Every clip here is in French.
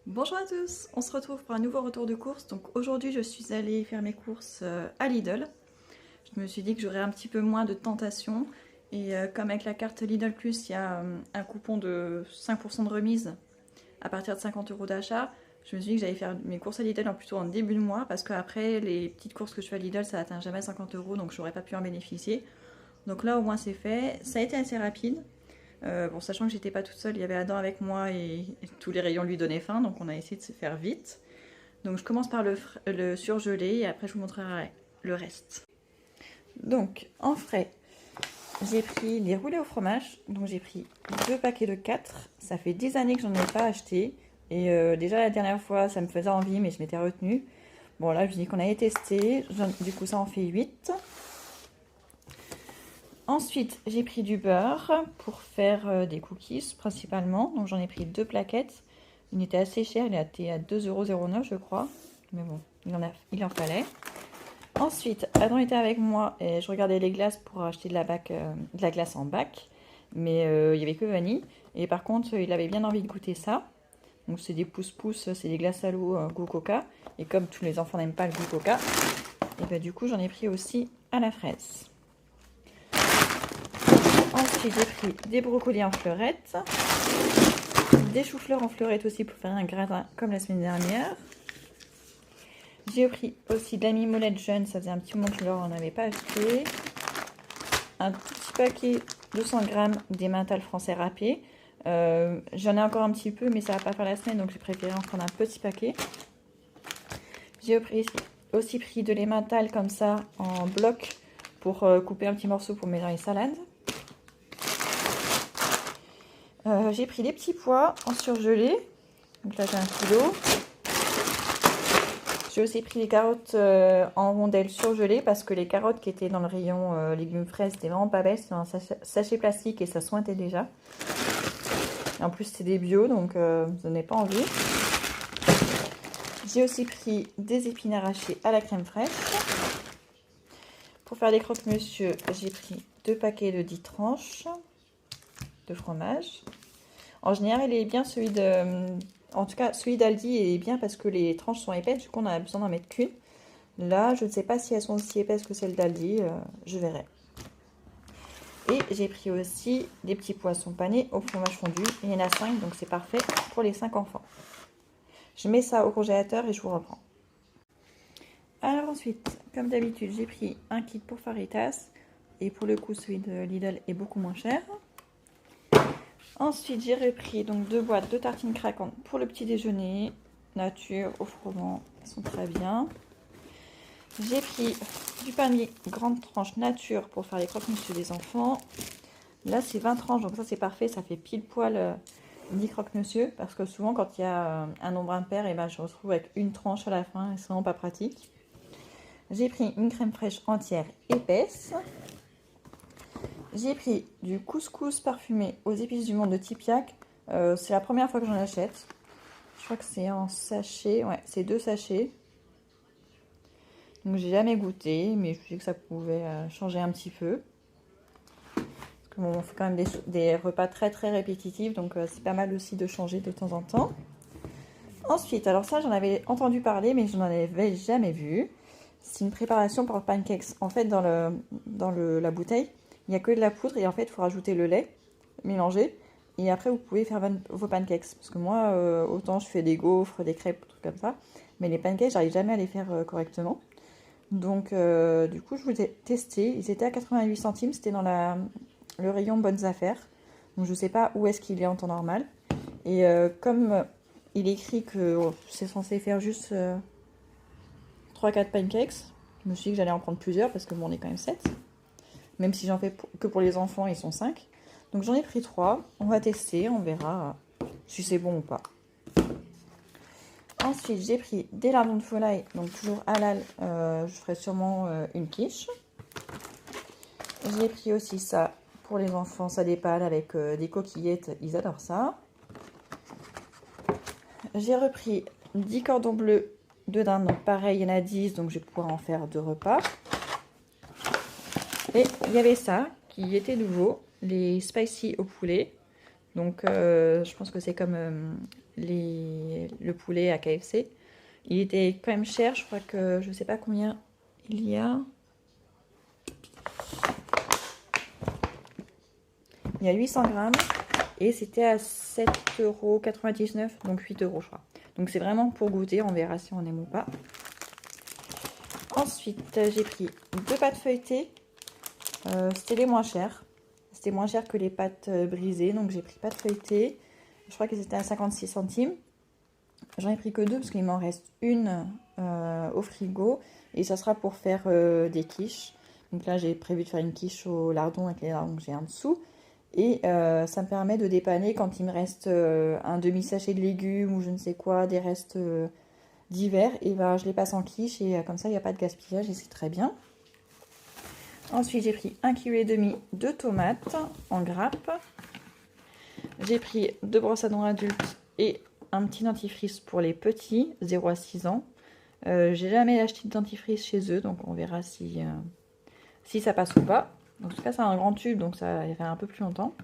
Bonjour à tous, on se retrouve pour un nouveau retour de course. Donc aujourd'hui je suis allée faire mes courses à Lidl. Je me suis dit que j'aurais un petit peu moins de tentations. Et comme avec la carte Lidl Plus, il y a un coupon de 5% de remise à partir de 50 € d'achat, je me suis dit que j'allais faire mes courses à Lidl plutôt en début de mois parce qu'après les petites courses que je fais à Lidl ça atteint jamais 50 € donc j'aurais pas pu en bénéficier. Donc là au moins c'est fait, ça a été assez rapide. Bon, sachant que j'étais pas toute seule, il y avait Adam avec moi et tous les rayons lui donnaient faim, donc on a essayé de se faire vite. Donc je commence par le surgelé et après je vous montrerai le reste. Donc en frais, j'ai pris les roulés au fromage, donc j'ai pris 2 paquets de 4. Ça fait 10 années que j'en ai pas acheté et déjà la dernière fois ça me faisait envie mais je m'étais retenue. Bon là je dis qu'on avait testé, du coup ça en fait 8. Ensuite, j'ai pris du beurre pour faire des cookies principalement. Donc j'en ai pris 2 plaquettes. Une était assez chère, elle était à 2,09 € je crois. Mais bon, il en fallait. Ensuite, Adam était avec moi et je regardais les glaces pour acheter de la glace en bac. Mais il n'y avait que vanille. Et par contre, il avait bien envie de goûter ça. Donc c'est des pousse-pousse, c'est des glaces à l'eau goût coca. Et comme tous les enfants n'aiment pas le goût coca, et ben, du coup j'en ai pris aussi à la fraise. Ensuite, j'ai pris des brocolis en fleurettes, des choux-fleurs en fleurettes aussi pour faire un gratin comme la semaine dernière. J'ai pris aussi de la mimolette jeune, ça faisait un petit moment que je leur en avais pas acheté. Un tout petit paquet de 100 grammes d'emmental français râpé. J'en ai encore un petit peu, mais ça va pas faire la semaine, donc j'ai préféré en prendre un petit paquet. J'ai aussi pris de l'emmental comme ça en bloc pour couper un petit morceau pour mettre dans les salades. J'ai pris des petits pois en surgelé. Donc là j'ai 1 kg. J'ai aussi pris les carottes en rondelles surgelées parce que les carottes qui étaient dans le rayon légumes frais c'était vraiment pas belle. C'était dans un sachet plastique et ça sointait déjà. Et en plus c'est des bio donc je n'ai pas envie. J'ai aussi pris des épines arrachées à la crème fraîche. Pour faire des croque-monsieur, j'ai pris 2 paquets de 10 tranches de fromage. En général, il est bien celui de... En tout cas, celui d'Aldi est bien parce que les tranches sont épaisses, du coup on a besoin d'en mettre qu'une. Là, je ne sais pas si elles sont aussi épaisses que celles d'Aldi, je verrai. Et j'ai pris aussi des petits poissons panés au fromage fondu. Il y en a 5, donc c'est parfait pour les 5 enfants. Je mets ça au congélateur et je vous reprends. Alors ensuite, comme d'habitude, j'ai pris un kit pour Faritas. Et pour le coup, celui de Lidl est beaucoup moins cher. Ensuite, j'ai repris donc 2 boîtes de tartines craquantes pour le petit déjeuner. Nature, au froment, elles sont très bien. J'ai pris du pain de mie grande tranche nature pour faire les croque-monsieur des enfants. Là, c'est 20 tranches, donc ça c'est parfait, ça fait pile poil 10 croque-monsieur. Parce que souvent, quand il y a un nombre impair, et ben, je me retrouve avec une tranche à la fin et c'est vraiment pas pratique. J'ai pris une crème fraîche entière épaisse. J'ai pris du couscous parfumé aux épices du monde de Tipiak. C'est la première fois que j'en achète. Je crois que c'est en sachet. Ouais, c'est 2 sachets. Donc j'ai jamais goûté, mais je me suis dit que ça pouvait changer un petit peu. Parce que bon, on fait quand même des repas très très répétitifs, donc c'est pas mal aussi de changer de temps en temps. Ensuite, alors ça j'en avais entendu parler, mais je n'en avais jamais vu. C'est une préparation pour pancakes. En fait, dans la bouteille, il n'y a que de la poudre et en fait, il faut rajouter le lait, mélanger. Et après, vous pouvez faire vos pancakes. Parce que moi, autant je fais des gaufres, des crêpes, des trucs comme ça. Mais les pancakes, j'arrive jamais à les faire correctement. Donc, du coup, je vous ai testé. Ils étaient à 88 centimes. C'était dans le rayon bonnes affaires. Donc, je ne sais pas où est-ce qu'il est en temps normal. Et comme il écrit que c'est censé faire juste 3-4 pancakes, je me suis dit que j'allais en prendre plusieurs parce que bon, on est quand même 7. Même si j'en fais que pour les enfants, ils sont 5. Donc j'en ai pris 3. On va tester, on verra si c'est bon ou pas. Ensuite, j'ai pris des lardons de volaille, donc toujours halal. Je ferai sûrement une quiche. J'ai pris aussi ça pour les enfants, ça dépale avec des coquillettes, ils adorent ça. J'ai repris 10 cordons bleus de dinde, donc pareil, il y en a 10, donc je vais pouvoir en faire 2 repas. Et il y avait ça qui était nouveau, les spicy au poulet. Donc je pense que c'est comme les le poulet à KFC. Il était quand même cher, je crois que je sais pas combien il y a. Il y a 800 grammes et c'était à 7,99 €, donc 8 € je crois. Donc c'est vraiment pour goûter, on verra si on aime ou pas. Ensuite, j'ai pris 2 pâtes feuilletées. C'était les moins chères. C'était moins cher que les pâtes brisées, donc j'ai pris pâtes feuilletées. Je crois qu'elles étaient à 56 centimes. J'en ai pris que 2 parce qu'il m'en reste une au frigo. Et ça sera pour faire des quiches. Donc là, j'ai prévu de faire une quiche au lardon avec les lardons que j'ai en dessous. Et ça me permet de dépanner quand il me reste un demi-sachet de légumes ou je ne sais quoi, des restes d'hiver. Et ben, je les passe en quiche et comme ça, il n'y a pas de gaspillage et c'est très bien. Ensuite, j'ai pris 1,5 kg de tomates en grappe. J'ai pris 2 brosses à dents adultes et un petit dentifrice pour les petits, 0 à 6 ans. J'ai jamais acheté de dentifrice chez eux, donc on verra si ça passe ou pas. En tout cas, c'est un grand tube, donc ça irait un peu plus longtemps.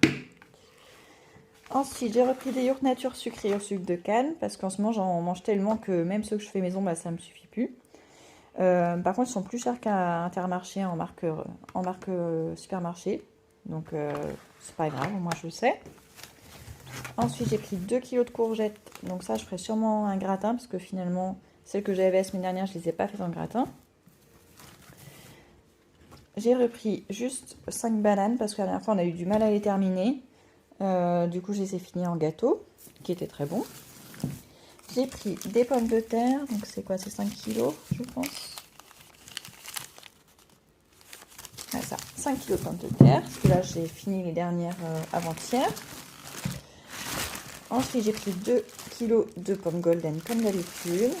Ensuite, j'ai repris des yaourts nature sucrés au sucre de canne, parce qu'en ce moment, j'en mange tellement que même ceux que je fais maison, bah, ça ne me suffit plus. Par contre, ils sont plus chers qu'à Intermarché en marque supermarché. Donc, c'est pas grave, moi je le sais. Ensuite, j'ai pris 2 kg de courgettes. Donc ça, je ferai sûrement un gratin, parce que finalement, celles que j'avais la semaine dernière, je ne les ai pas faites en gratin. J'ai repris juste 5 bananes, parce que la dernière fois, on a eu du mal à les terminer. Du coup, je les ai finies en gâteau, qui était très bon. J'ai pris des pommes de terre. Donc c'est quoi? C'est 5 kg, je pense. Ah, ça, 5 kg de pommes de terre, parce que là, j'ai fini les dernières avant-hier. Ensuite, j'ai pris 2 kg de pommes golden comme d'habitude.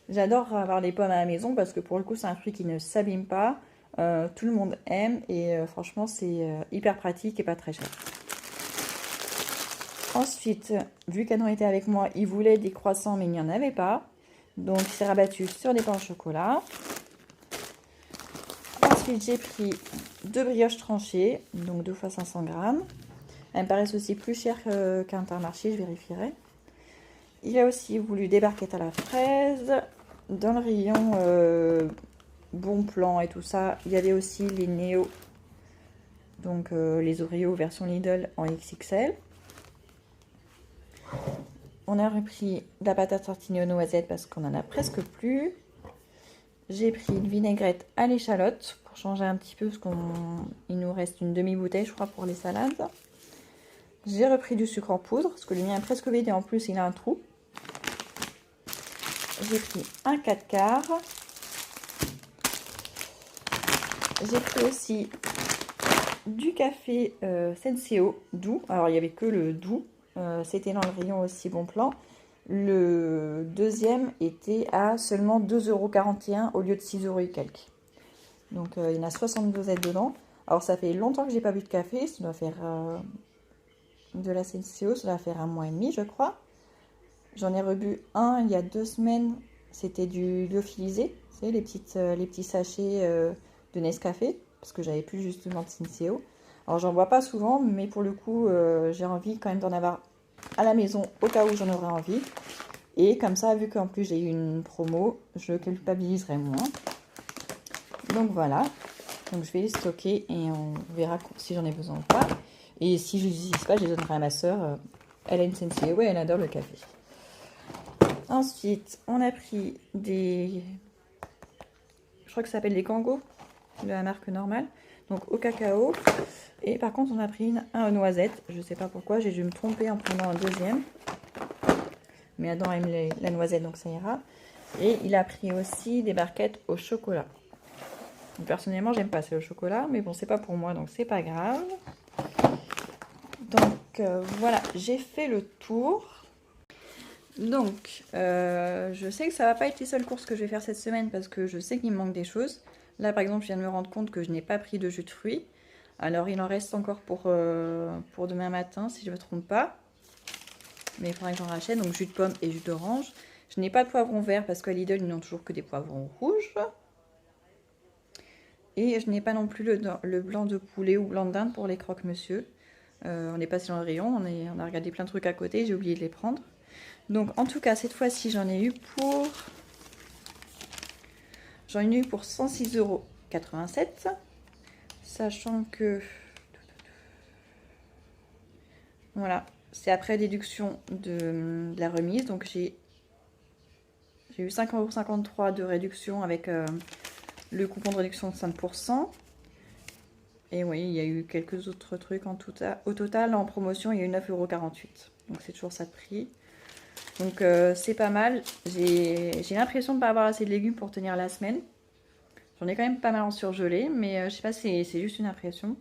J'adore avoir les pommes à la maison parce que pour le coup, c'est un fruit qui ne s'abîme pas. Tout le monde aime et franchement, c'est hyper pratique et pas très cher. Ensuite, vu qu'Adam était avec moi, il voulait des croissants mais il n'y en avait pas. Donc, il s'est rabattu sur des pains au chocolat. Ensuite, j'ai pris 2 brioches tranchées, donc 2 fois 500 grammes. Elles me paraissent aussi plus chères qu'à Intermarché, je vérifierai. Il a aussi voulu des barquettes à la fraise. Dans le rayon Bon Plan et tout ça, il y avait aussi les Néo, donc les Oreos version Lidl en XXL. On a repris de la patate tartinée aux noisettes parce qu'on en a presque plus. J'ai pris une vinaigrette à l'échalote pour changer un petit peu parce qu'il nous reste une demi-bouteille, je crois, pour les salades. J'ai repris du sucre en poudre parce que le mien est presque vide et en plus il a un trou. J'ai pris un 4/4. J'ai pris aussi du café Senseo doux. Alors il n'y avait que le doux. C'était dans le rayon aussi Bon Plan. Le deuxième était à seulement 2,41 € au lieu de 6 € et quelques. Donc il y en a 60 dosettes dedans. Alors ça fait longtemps que j'ai pas bu de café. Ça doit faire de la Senseo, ça doit faire 1 mois et demi je crois. J'en ai rebu un il y a 2 semaines. C'était du lyophilisé. Vous savez, les petits sachets de Nescafé. Parce que j'avais plus justement de Senseo. Alors j'en bois pas souvent, mais pour le coup, j'ai envie quand même d'en avoir à la maison au cas où j'en aurais envie. Et comme ça, vu qu'en plus j'ai eu une promo, je culpabiliserai moins. Donc voilà. Donc je vais les stocker et on verra si j'en ai besoin ou pas. Et si je n'utilise pas, je les donnerai à ma soeur. Elle a une Senseo et elle adore le café. Ensuite, on a pris des... Je crois que ça s'appelle des Kango, de la marque normale. Donc au cacao. Et par contre, on a pris un aux noisettes. Je ne sais pas pourquoi, j'ai dû me tromper en prenant un deuxième. Mais Adam aime la noisette, donc ça ira. Et il a pris aussi des barquettes au chocolat. Donc, personnellement, j'aime pas celles au chocolat. Mais bon, c'est pas pour moi, donc c'est pas grave. Donc voilà, j'ai fait le tour. Donc, je sais que ça va pas être les seules courses que je vais faire cette semaine parce que je sais qu'il me manque des choses. Là, par exemple, je viens de me rendre compte que je n'ai pas pris de jus de fruits. Alors, il en reste encore pour demain matin, si je ne me trompe pas. Mais il faudra que j'en rachète. Donc, jus de pomme et jus d'orange. Je n'ai pas de poivron vert parce qu'à Lidl, ils n'ont toujours que des poivrons rouges. Et je n'ai pas non plus le blanc de poulet ou blanc de dinde pour les croque-monsieur. On est passé dans le rayon, on a regardé plein de trucs à côté, j'ai oublié de les prendre. Donc en tout cas cette fois-ci j'en ai eu pour 106,87 €. Sachant que voilà, c'est après déduction de la remise. Donc j'ai eu 5,53 € de réduction avec le coupon de réduction de 5%. Et oui, il y a eu quelques autres trucs au total. En promotion, il y a eu 9,48 €. Donc c'est toujours ça de prix. Donc c'est pas mal. J'ai l'impression de ne pas avoir assez de légumes pour tenir la semaine. J'en ai quand même pas mal en surgelé, mais je sais pas, c'est juste une impression.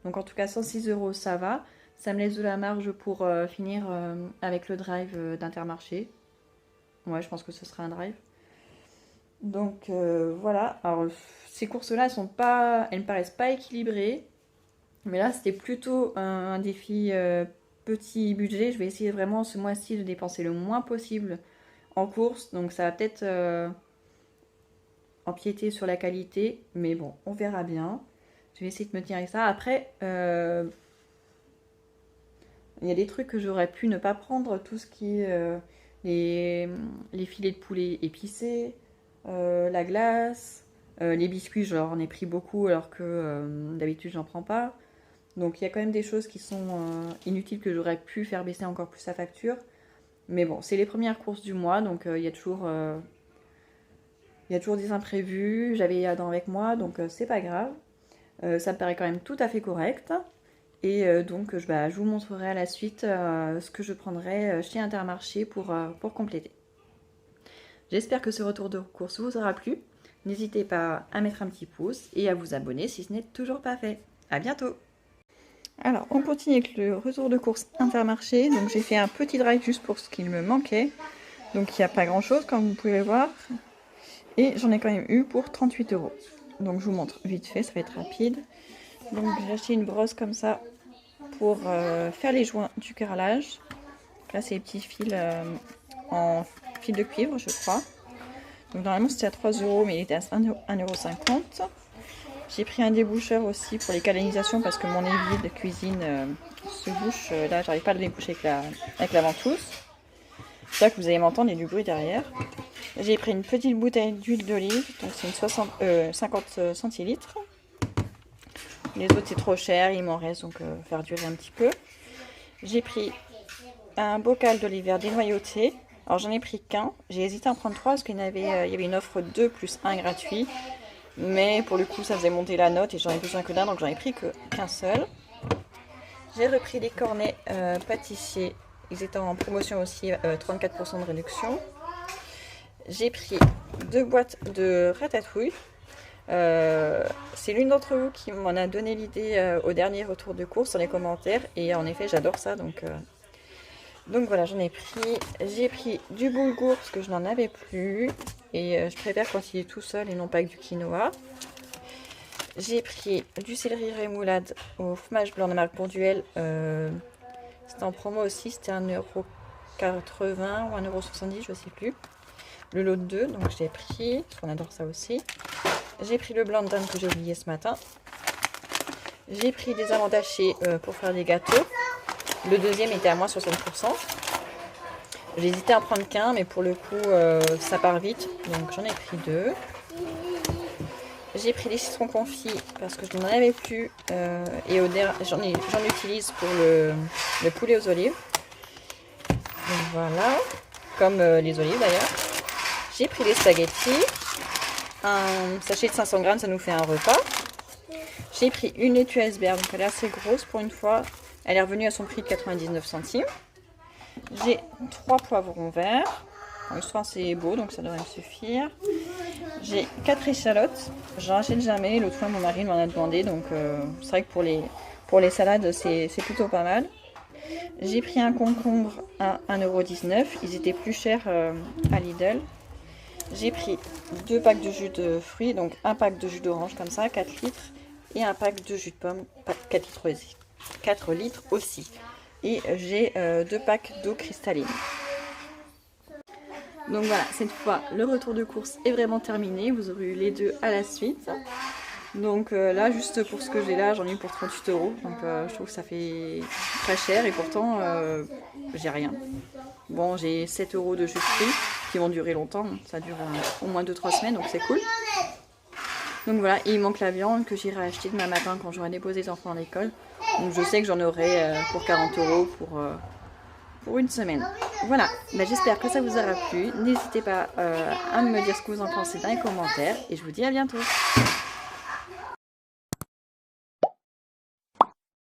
Donc en tout cas 106 €, ça va. Ça me laisse de la marge pour finir avec le drive d'Intermarché. Ouais, je pense que ce sera un drive. Donc voilà. Alors ces courses-là, elles me paraissent pas équilibrées. Mais là, c'était plutôt un défi petit budget. Je vais essayer vraiment ce mois-ci de dépenser le moins possible en courses. Donc ça va peut-être empiéter sur la qualité. Mais bon, on verra bien. Je vais essayer de me tenir avec ça. Après, il y a des trucs que j'aurais pu ne pas prendre. Tout ce qui est les filets de poulet épicés, la glace, les biscuits, j'en ai pris beaucoup alors que d'habitude j'en prends pas. Donc il y a quand même des choses qui sont inutiles que j'aurais pu faire baisser encore plus sa facture. Mais bon, c'est les premières courses du mois, donc il y a toujours des imprévus. J'avais Adam avec moi, donc c'est pas grave. Ça me paraît quand même tout à fait correct. Et donc je vous montrerai à la suite ce que je prendrai chez Intermarché pour compléter. J'espère que ce retour de course vous aura plu. N'hésitez pas à mettre un petit pouce et à vous abonner si ce n'est toujours pas fait. À bientôt! Alors, on continue avec le retour de course Intermarché. Donc, j'ai fait un petit drive juste pour ce qu'il me manquait. Donc, il n'y a pas grand-chose, comme vous pouvez le voir. Et j'en ai quand même eu pour 38 €. Donc, je vous montre vite fait, ça va être rapide. Donc, j'ai acheté une brosse comme ça pour faire les joints du carrelage. Là, c'est les petits fils en fil de cuivre, je crois. Donc, normalement, c'était à 3 €, mais il était à 1,50 €. J'ai pris un déboucheur aussi pour les canalisations parce que mon évier de cuisine se bouche. Là, j'arrive pas à le déboucher avec la ventouse. J'espère que vous allez m'entendre, il y a du bruit derrière. J'ai pris une petite bouteille d'huile d'olive, donc c'est une 50 centilitres. Les autres, c'est trop cher, il m'en reste, donc faire durer un petit peu. J'ai pris un bocal d'olive vert dénoyauté. Alors, j'en ai pris qu'un. J'ai hésité à en prendre 3 parce qu'il y avait une offre 2 plus 1 gratuit. Mais pour le coup, ça faisait monter la note et j'en ai besoin que d'un, donc j'en ai pris qu'un seul. J'ai repris les cornets pâtissiers. Ils étaient en promotion aussi, 34% de réduction. J'ai pris 2 boîtes de ratatouille. C'est l'une d'entre vous qui m'en a donné l'idée au dernier retour de course dans les commentaires. Et en effet, j'adore ça. Donc voilà, j'en ai pris. J'ai pris du boulgour parce que je n'en avais plus. Et je préfère quand il est tout seul et non pas avec du quinoa. J'ai pris du céleri rémoulade au fromage blanc de marque Bonduelle. C'était en promo aussi, c'était 1,80 € ou 1,70 €, je ne sais plus. Le lot de 2, donc je l'ai pris, parce qu'on adore ça aussi. J'ai pris le blanc de dinde que j'ai oublié ce matin. J'ai pris des amandes hachées pour faire des gâteaux. Le deuxième était à moins 60%. J'ai hésité à en prendre qu'un, mais pour le coup, ça part vite. Donc j'en ai pris 2. J'ai pris des citrons confits parce que je n'en avais plus. Et j'en utilise pour le poulet aux olives. Donc voilà. Comme les olives d'ailleurs. J'ai pris des spaghettis. Un sachet de 500 grammes, ça nous fait un repas. J'ai pris une laitue iceberg. Donc elle est assez grosse pour une fois. Elle est revenue à son prix de 99 centimes. J'ai 3 poivrons verts. Ils sont assez beaux, donc ça devrait me suffire. J'ai 4 échalotes. J'en achète jamais. L'autre fois, mon mari m'en a demandé. Donc c'est vrai que pour les salades, c'est plutôt pas mal. J'ai pris un concombre à 1,19 €. Ils étaient plus chers à Lidl. J'ai pris 2 packs de jus de fruits. Donc un pack de jus d'orange comme ça, 4 litres. Et un pack de jus de pomme, 4 litres aussi. Et j'ai 2 packs d'eau cristalline. Donc voilà, cette fois, le retour de course est vraiment terminé. Vous aurez eu les deux à la suite. Donc là, juste pour ce que j'ai là, j'en ai eu pour 38 €. Donc je trouve que ça fait très cher et pourtant j'ai rien. Bon, j'ai 7 € de jus de fruits qui vont durer longtemps. Ça dure au moins 2-3 semaines, donc c'est cool. Donc voilà, et il manque la viande que j'irai acheter demain matin quand j'aurai déposé les enfants à l'école. Donc je sais que j'en aurai pour 40 € pour une semaine. Voilà, ben, j'espère que ça vous aura plu. N'hésitez pas à me dire ce que vous en pensez dans les commentaires et je vous dis à bientôt.